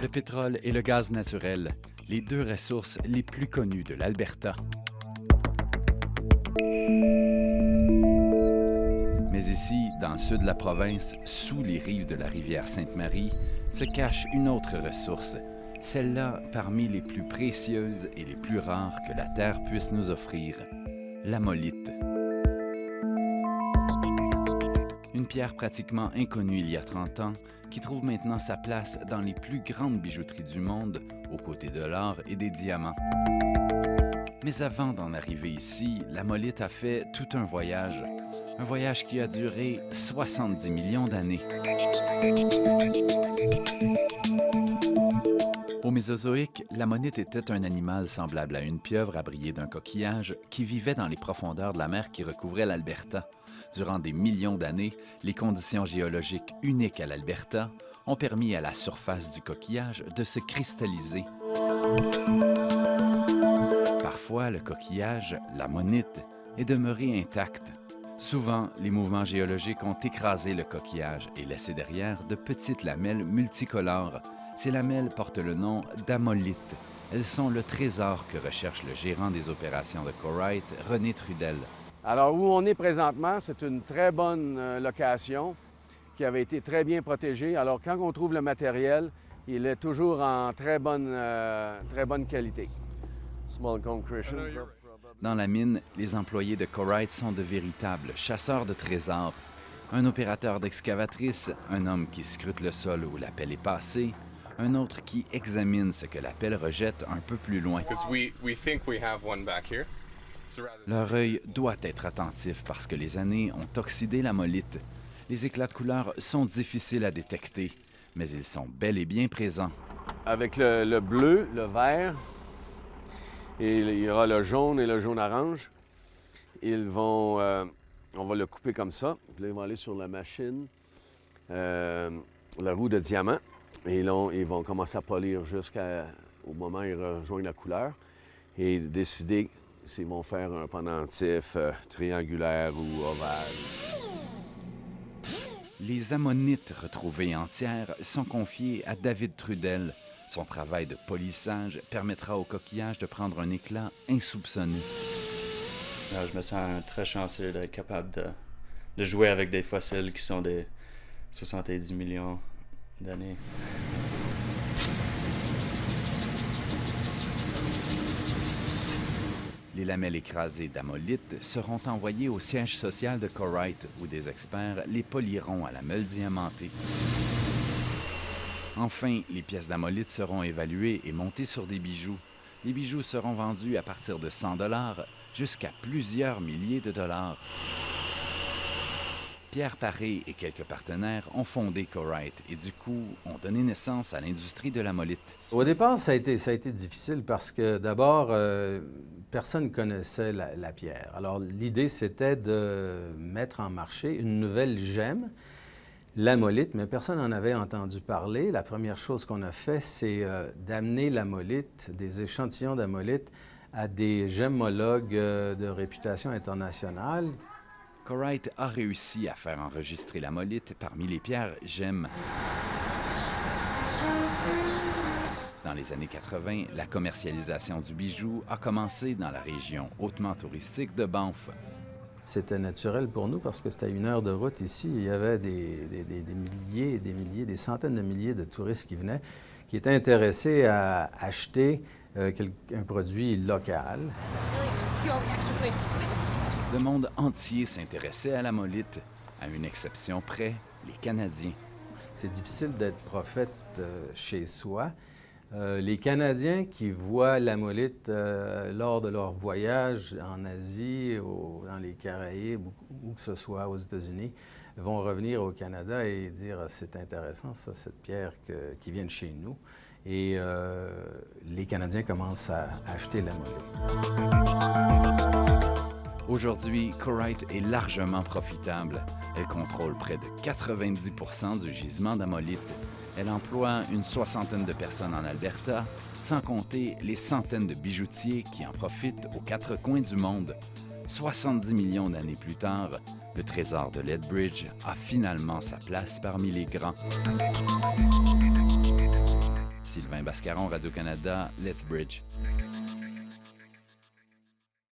Le pétrole et le gaz naturel, les deux ressources les plus connues de l'Alberta. Mais ici, dans le sud de la province, sous les rives de la rivière Sainte-Marie, se cache une autre ressource, celle-là parmi les plus précieuses et les plus rares que la Terre puisse nous offrir, l'amolite. Une pierre pratiquement inconnue il y a 30 ans, qui trouve maintenant sa place dans les plus grandes bijouteries du monde, aux côtés de l'or et des diamants. Mais avant d'en arriver ici, l'amolite a fait tout un voyage qui a duré 70 millions d'années. Au Mésozoïque, l'ammonite était un animal semblable à une pieuvre abriée d'un coquillage qui vivait dans les profondeurs de la mer qui recouvrait l'Alberta. Durant des millions d'années, les conditions géologiques uniques à l'Alberta ont permis à la surface du coquillage de se cristalliser. Parfois, le coquillage, l'ammonite, est demeuré intact. Souvent, les mouvements géologiques ont écrasé le coquillage et laissé derrière de petites lamelles multicolores. Ces lamelles portent le nom d'amolite. Elles sont le trésor que recherche le gérant des opérations de Corite, René Trudel. Alors, où on est présentement, c'est une très bonne location qui avait été très bien protégée. Alors, quand on trouve le matériel, il est toujours en très bonne qualité. Small concretion. Dans la mine, les employés de Corite sont de véritables chasseurs de trésors. Un opérateur d'excavatrice, un homme qui scrute le sol où la pelle est passée, un autre qui examine ce que la pelle rejette un peu plus loin. Leur œil doit être attentif parce que les années ont oxydé l'amolite. Les éclats de couleur sont difficiles à détecter, mais ils sont bel et bien présents. Avec le bleu, le vert, et il y aura le jaune et le jaune-orange. On va le couper comme ça. Puis là, ils vont aller sur la machine, la roue de diamant. Et là, ils vont commencer à polir jusqu'au moment où ils rejoignent la couleur et décider s'ils vont faire un pendentif triangulaire ou ovale. Les ammonites retrouvées entières sont confiées à David Trudel. Son travail de polissage permettra au coquillage de prendre un éclat insoupçonné. Je me sens très chanceux d'être capable de jouer avec des fossiles qui sont des 70 millions d'années. Les lamelles écrasées d'amolite seront envoyées au siège social de Corite, où des experts les poliront à la meule diamantée. Enfin, les pièces d'amolite seront évaluées et montées sur des bijoux. Les bijoux seront vendus à partir de 100 $ jusqu'à plusieurs milliers de dollars. Pierre Paré et quelques partenaires ont fondé Corite et du coup ont donné naissance à l'industrie de l'amolite. Au départ, ça a été difficile parce que d'abord, personne ne connaissait la pierre. Alors l'idée, c'était de mettre en marché une nouvelle gemme, l'amolite, mais personne n'en avait entendu parler. La première chose qu'on a fait, c'est d'amener l'amolite, des échantillons d'amolite, à des gemmologues de réputation internationale. Corite a réussi à faire enregistrer l'amolite parmi les pierres gemmes. Dans les années 80, la commercialisation du bijou a commencé dans la région hautement touristique de Banff. C'était naturel pour nous parce que c'était à 1 heure de route ici. Il y avait des milliers et des milliers, des centaines de milliers de touristes qui venaient, qui étaient intéressés à acheter un produit local. Le monde entier s'intéressait à l'amolite, à une exception près, les Canadiens. C'est difficile d'être prophète chez soi. Les Canadiens qui voient l'amolite lors de leur voyage en Asie, dans les Caraïbes, où que ce soit aux États-Unis, vont revenir au Canada et dire « c'est intéressant, ça, cette pierre qui vient de chez nous ». Et les Canadiens commencent à acheter l'amolite. Aujourd'hui, Corite est largement profitable. Elle contrôle près de 90 % du gisement d'amolite. Elle emploie une 60aine de personnes en Alberta, sans compter les centaines de bijoutiers qui en profitent aux 4 coins du monde. 70 millions d'années plus tard, le trésor de Lethbridge a finalement sa place parmi les grands. Sylvain Bascaron, Radio-Canada, Lethbridge.